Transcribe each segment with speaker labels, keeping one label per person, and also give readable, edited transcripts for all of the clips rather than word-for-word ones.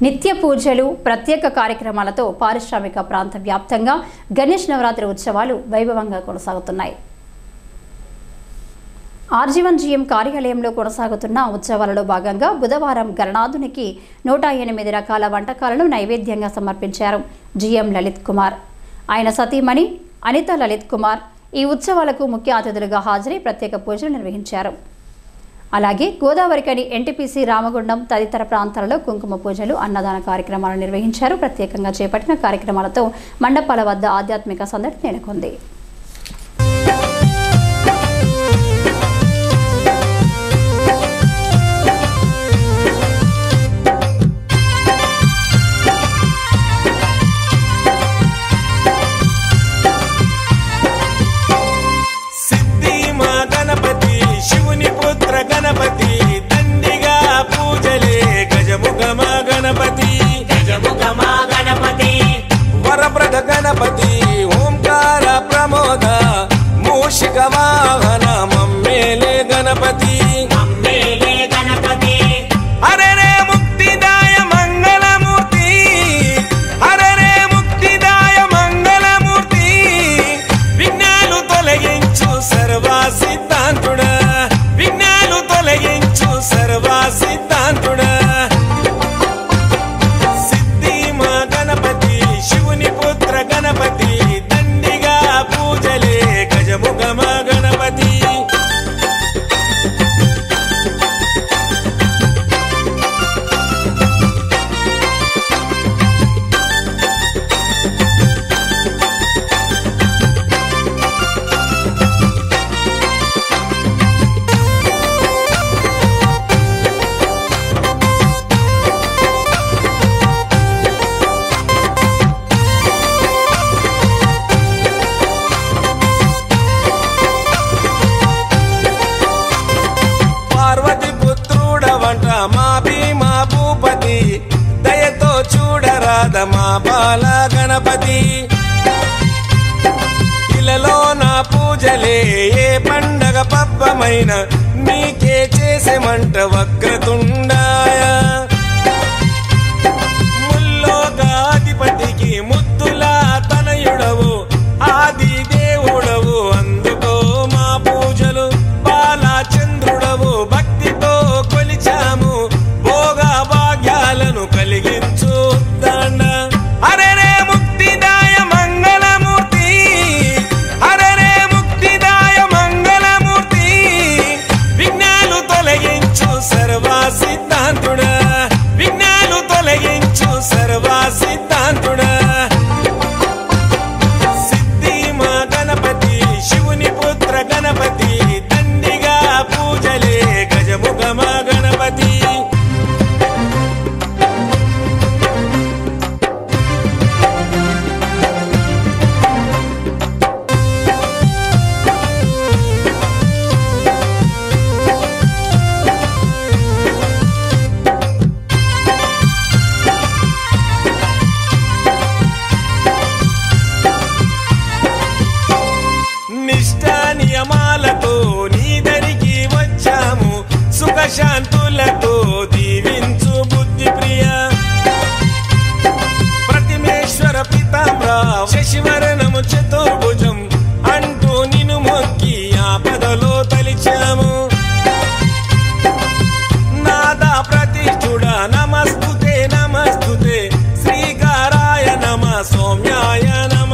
Speaker 1: నిత్య పూజలు ప్రత్యేక కార్యక్రమాలతో పారిశ్రామిక ప్రాంత వ్యాప్తంగా గణేష్ నవరాత్రి ఉత్సవాలు వైభవంగా కొనసాగుతున్నాయి. ఆర్జీవన్ జీఎం కార్యాలయంలో కొనసాగుతున్న ఉత్సవాలలో భాగంగా బుధవారం గణనాథునికి 108 రకాల వంటకాలను నైవేద్యంగా సమర్పించారు జీఎం లలిత్ కుమార్. ఆయన సతీమణి అనిత లలిత్ కుమార్ ఈ ఉత్సవాలకు ముఖ్య అతిథులుగా హాజరై ప్రత్యేక పూజలు నిర్వహించారు. అలాగే గోదావరికని ఎన్టీపీసీ రామగుండం తదితర ప్రాంతాలలో కుంకుమ పూజలు అన్నదాన కార్యక్రమాలు నిర్వహించారు. ప్రత్యేకంగా చేపట్టిన కార్యక్రమాలతో మండపాల వద్ద ఆధ్యాత్మిక సందడి నెలకొంది.
Speaker 2: గణపతి దండిగా పూజలే గజముఖమా గణపతి గజముఖమా గణపతి వరప్రద గణపతి ఓంకార ప్రమోద మూషిక వాహన మమ్మేలే గణపతి మమ్మేలే గణపతి హరరే ముక్తిదాయ మంగళమూర్తి హరరే ముక్తిదాయ మంగళమూర్తి విఘ్నాలు తొలగించు సర్వ సిద్ధాంతుడా విఘ్నాలు తొలగించు సర్వ సిద్ధాంతుడా సిద్ధి మా గణపతి శివుని పుత్ర గణపతి దండిగా పూజలే గజముఖమ గణపతి మా భీమా భూపతి దయతో చూడరాద మా బాల గణపతి ఇలలో నా పూజలే ఏ పండగ పబ్బమైన నీకే చేసేమంట వక్రతుండాయ ముల్లోకాధిపతికి ముద్దులా తనయుడవు ఆది దేవుడవు అందుకో మా పూజలు బాలచంద్రుడవు భక్తితో కొలిచాము భోగ భాగ్యాలను కలిగించు దండ హరరే ముక్తిదాయ మంగళమూర్తి హరరే ముక్తిదాయ మంగళమూర్తి విఘ్నాలు తొలగించు సర్వ సిద్ధాంతుడా విఘ్నాలు తొలగించు సర్వ సిద్ధాంతుడా సిద్ధి మా గణపతి శివుని పుత్ర గణపతి దండిగా పూజలే గజముఖమ గణపతి నిష్ఠా నియమాలతో నీ దరికి వచ్చాము సుఖశాంతులతో దీవించు బుద్ధి ప్రియ ప్రతిమేశ్వర పితామ్ర శశివరణము చతుర్భుజం అంటూ నిన్ను మొక్కి ఆపదలో తలిచాము నాదా ప్రతిష్ఠుడ నమస్తుతే నమస్తుతే శ్రీకారాయ నమ సౌమ్యాయ నమ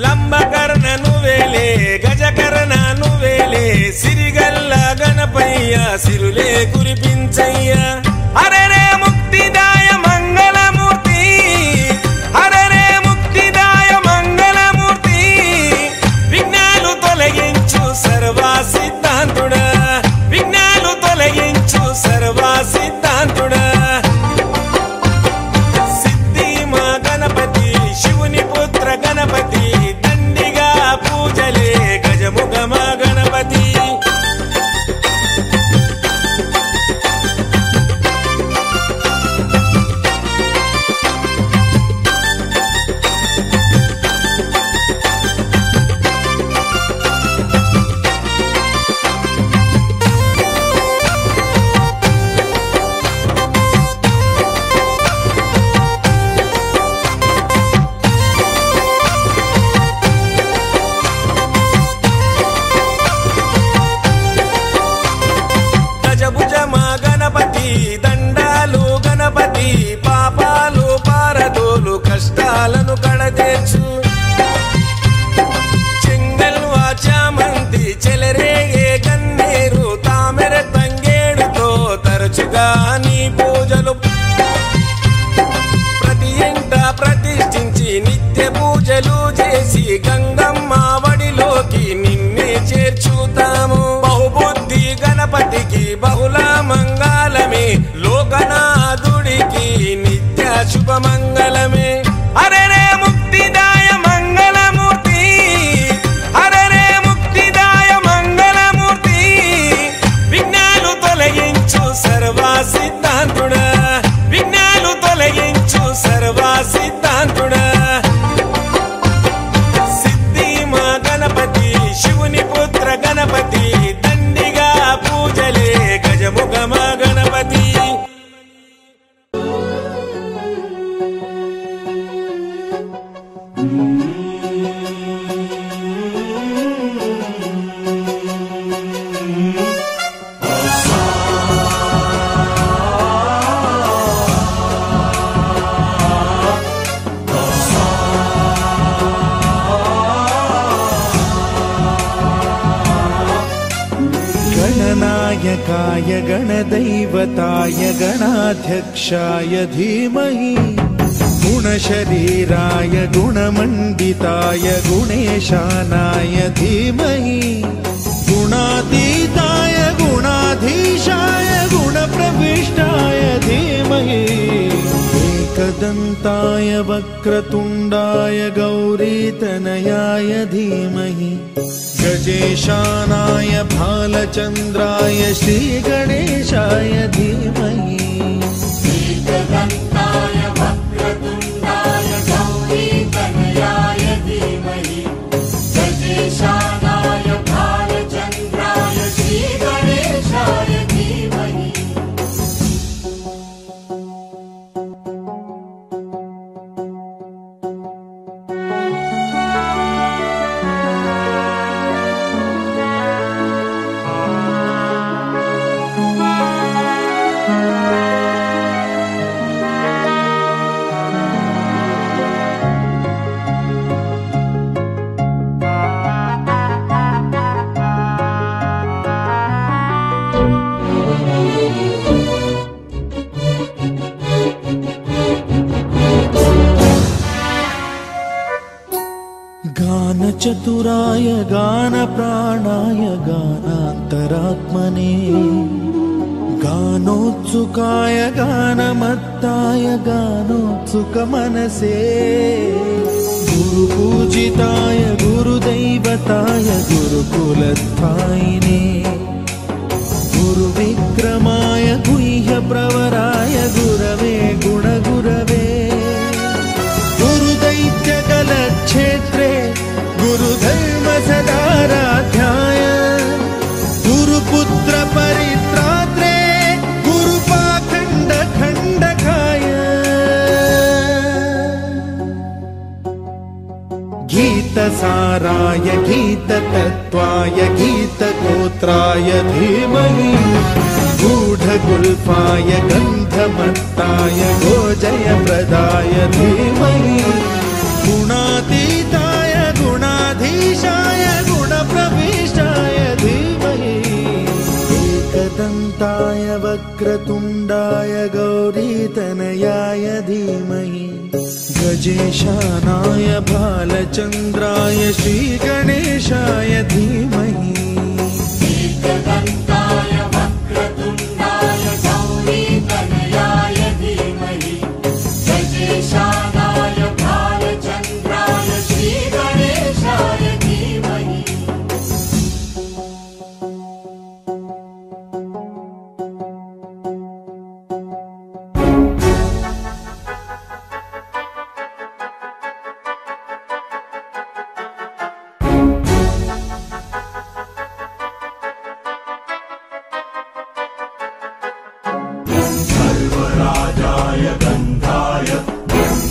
Speaker 2: లంబకర్ణ నువ్వేలే గజకర్ణ నువ్వేలే సిరిగల్ల గణపయ్య సిరులే కురిపి చేసి గంగమ్మ వడిలోకి నిన్నే చేర్చుతాము. బహుబుద్ధి గణపతికి బహుళ మంగళమే, లోకనాథుడికి నిత్య శుభమంగళమే. హరరే ముక్తిదాయ మంగళమూర్తి, హరరే ముక్తిదాయ మంగళమూర్తి, విఘ్నాలు తొలగించు సర్వ సిద్ధాంతుడా, విఘ్నాలు తొలగించు సర్వ సిద్ధాంతుడా. సిద్ధి మా గణపతి శివుని పుత్ర గణపతి, దండిగా పూజలే గజముఖ మా గణపతి.
Speaker 3: गणनायकाय गणदैवताय गणाध्यक्षाय धीमहि, गुणशरीराय गुणमण्डिताय गुणेशानाय धीमहि, गुणातीताय गुणाधीशाय गुणप्रविष्टाय धीमहि, एकदन्ताय वक्रतुण्डाय गौरीतनयाय धीमहि, गजेशानाय भालचन्द्राय श्रीगणेशाय धीमहि,
Speaker 4: एकदन्ताय वक्रतुण्डाय गौरीतनयाय धीमहि, गजेशानाय भालचन्द्राय श्रीगणेशाय धीमहि.
Speaker 3: गानचतुराय गानप्राणाय गानान्तरात्मने, गानोत्सुकाय गानमत्ताय गानोत्सुकमनसे, गुरुपूजिताय गुरुदैवताय गुरुकुलस्थायिने, गुरुविक्रमाय गुह्यप्रवराय गुरवे गुणगुरवे, गुरुदैत्यकलक्षेत्रे गुरुधर्म सदाराध्याय, गुरुपुत्र परित्रात्रे गुरुपाखण्ड खण्डकाय, गीतसाराय गीततत्त्वाय गीतगोत्राय धीमहि, गूढगुल्फाय गन्धमत्ताय गोजयप्रदाय धीमहि, गुणातीताय गुणाधीशाय गुणप्रविष्टाय धीमहि, एकदन्ताय वक्रतुण्डाय गौरीतनयाय धीमहि, गजेशानाय भालचन्द्राय श्रीगणेशाय धीमहि,
Speaker 4: एकदन्ताय वक्रतुण्डाय गौरीतनयाय धीमहि, गजेशानाय भालचन्द्राय श्रीगणेशाय धीमहि.
Speaker 5: सर्वराजाय गन्धाय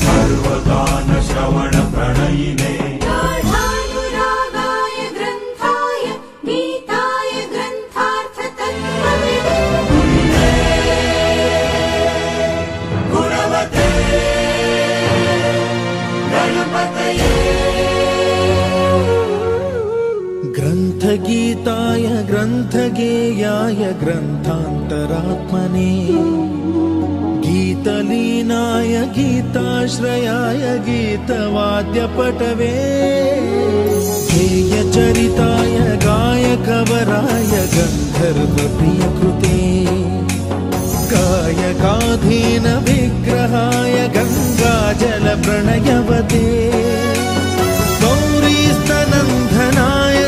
Speaker 5: सर्वगानश्रवणप्रणयिने,
Speaker 4: गाढानुरागाय ग्रन्थाय गीताय ग्रन्थार्थतत्त्वविदे, गुणवते गणपतये.
Speaker 3: ग्रन्थगीताय ग्रन्थगेयाय ग्रन्थान्तरात्मने, गीतलीनाय गीताश्रयाय गीतवाद्यपटवे गेयचरिताय गायकवराय गन्धर्वप्रियकृते गायकाधीन विग्रहाय गङ्गाजलप्रणयवते गौरीस्तनन्दनाय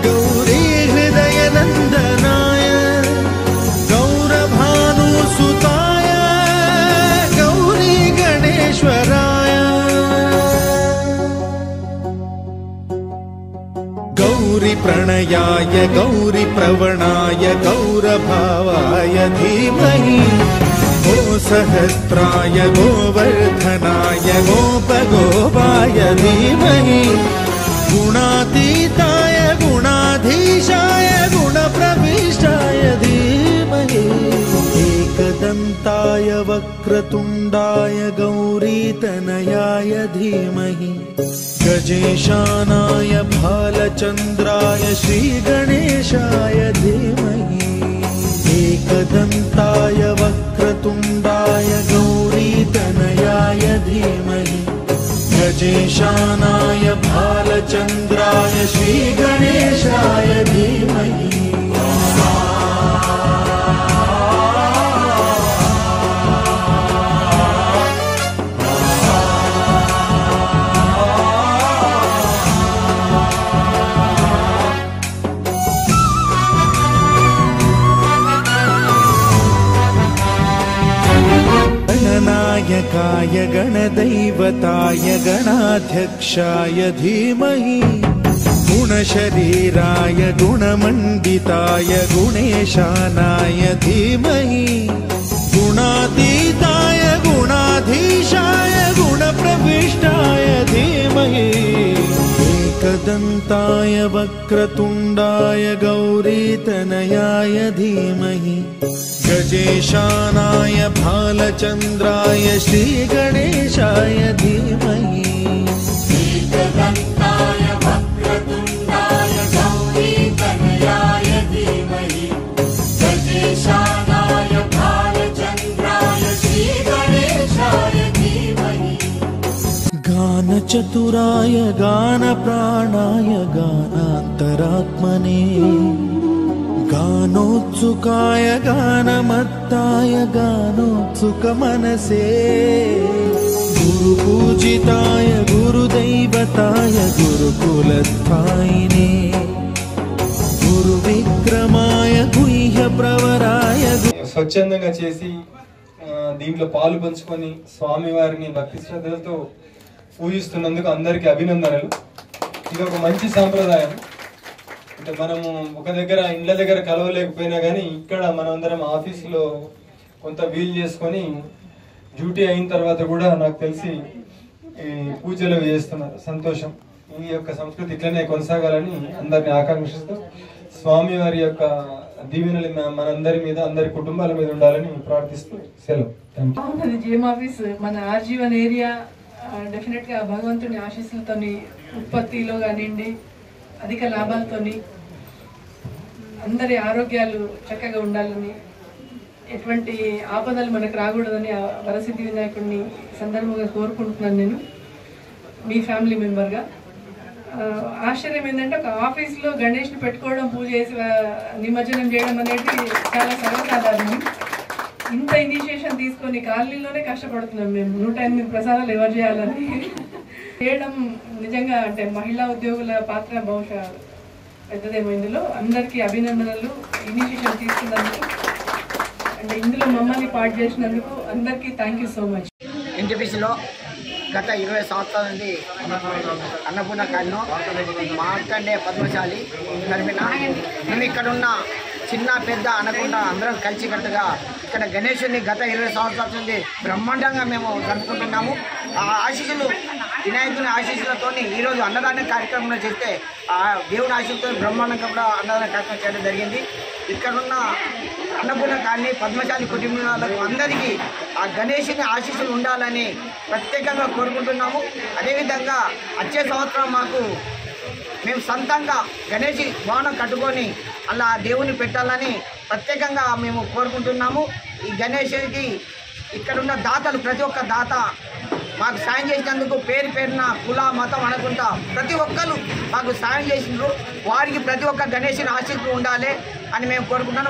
Speaker 3: गौरी हृदयनन्दनाय गौरभानुसुताय गौरी गणेश्वराय गौरी प्रणयाय गौरी प्रवणाय गौरभावाय धीमहि गो सहस्राय गोवर्धनाय गोपगोपाय धीमहि गुणातीताय गुणाधीशाय गुणप्रविष्टाय धीमहि एकदन्ताय वक्रतुण्डाय गौरीतनयाय धीमहि गजेशानाय भालचन्द्राय श्रीगणेशाय धीमहि एकदन्ताय वक्रतुण्डाय गौरीतनयाय धीमहि गजेशानाय भालचन्द्राय श्रीगणेशाय धीमहि गणनायकाय गणदैवताय गणाध्यक्षाय धीमहि गुणशरीराय गुणमण्डिताय गुणेशानाय धीमहि गुणातीताय गुणाधीशाय गुणप्रविष्टाय धीमहि एकदन्ताय वक्रतुण्डाय गौरीतनयाय धीमहि गजेशानाय भालचन्द्राय श्रीगणेशाय धीमहि
Speaker 4: एकदन्ताय वक्रतुण्डाय गौरीतनयाय धीमहि गजेशानाय भालचन्द्राय श्रीगणेशाय धीमहि
Speaker 3: गानचतुराय गानप्राणाय गानान्तरात्मने गानोत्सुकाय गानमत्ताय गानोत्सुकमनसे गुरुपूजिताय गुरुदैवताय गुरुकुलस्थायिने गुरुविक्रमाय गुह्यप्रवराय
Speaker 6: స్వచ్ఛందంగా చేసి దీంట్లో పాలు పంచుకొని స్వామివారిని భక్తి శ్రద్ధలతో పూజిస్తున్నందుకు అందరికీ అభినందనలు. ఇది ఒక మంచి సాంప్రదాయం. అంటే మనము ఒక దగ్గర ఇండ్ల దగ్గర కలవలేకపోయినా కానీ ఇక్కడ మనందరం ఆఫీసులో కొంత వీలు చేసుకొని డ్యూటీ అయిన తర్వాత కూడా నాకు తెలిసి ఈ పూజలు చేస్తున్నారు. సంతోషం. ఈ యొక్క సంస్కృతి ఇట్లనే కొనసాగాలని అందరిని ఆకాంక్షిస్తూ స్వామివారి యొక్క దీవెనలు మనందరి మీద అందరి కుటుంబాల మీద ఉండాలని ప్రార్థిస్తూ సెలవు.
Speaker 7: బాగున్నది జిఎం ఆఫీస్ మన ఆర్జీవన్ ఏరియా. డెఫినెట్గా భగవంతుని ఆశీస్సులతోని ఉత్పత్తిలో కానివ్వండి అధిక లాభాలతోని అందరి ఆరోగ్యాలు చక్కగా ఉండాలని ఎటువంటి ఆపదలు మనకు రాకూడదని వరసిద్ధి వినాయకుడిని సందర్భంగా కోరుకుంటున్నాను నేను మీ ఫ్యామిలీ మెంబర్గా. ఆశ్చర్యం ఏంటంటే ఒక ఆఫీస్లో గణేష్ని పెట్టుకోవడం పూజ చేసి నిమజ్జనం చేయడం అనేది చాలా సర్వసాధారణం. ఇంత ఇనిషియేషన్ తీసుకొని కాలనీలోనే కష్టపడుతున్నాం మేము 108 ప్రసాదాలు ఎవరు చేయాలని చేయడం. నిజంగా అంటే మహిళా ఉద్యోగుల పాత్ర బహుశా పెద్దదేమో. ఇందులో అందరికీ అభినందనలు ఇనిషియేషన్ తీసుకున్నందుకు అంటే ఇందులో మమ్మల్ని పార్ట్ చేసినందుకు అందరికీ థ్యాంక్ యూ సో మచ్.
Speaker 8: ఎన్టీపీసీలో గత 20 సంవత్సరాల నుండి అన్నపూర్ణ కాలనీలో మార్కండే పద్మశాలి తరపున మేము ఇక్కడ ఉన్న చిన్న పెద్ద అనకుండా అందరం కలిసికట్టుగా ఇక్కడ గణేశుని గత 20 సంవత్సరాల నుండి బ్రహ్మాండంగా మేము జరుపుకుంటున్నాము. ఆ ఆశీస్సులు వినాయకుని ఆశీస్సులతో ఈరోజు అన్నదాన కార్యక్రమం చేస్తే ఆ దేవుని ఆశీస్సులతో బ్రహ్మాండంగా కూడా అన్నదాన కార్యక్రమం చేయడం జరిగింది. ఇక్కడున్న అన్నపూర్ణ కాలనీ పద్మశాలి కుటుంబాలకు అందరికీ ఆ గణేశుని ఆశీస్సులు ఉండాలని ప్రత్యేకంగా కోరుకుంటున్నాము. అదేవిధంగా వచ్చే సంవత్సరం మాకు మేము సొంతంగా గణేష్ భవనం కట్టుకొని అలా దేవుని పెట్టాలని ప్రత్యేకంగా మేము కోరుకుంటున్నాము. ఈ గణేష్కి ఇక్కడ ఉన్న దాతలు ప్రతి ఒక్క దాత మాకు సాయం చేసినందుకు పేరు పేరున కుల మతం అనుకుంటా ప్రతి ఒక్కరు మాకు సాయం చేసినారు. వారికి ప్రతి ఒక్క గణేశుని ఆశీస్సులు ఉండాలి అని మేము కోరుకుంటున్నాను.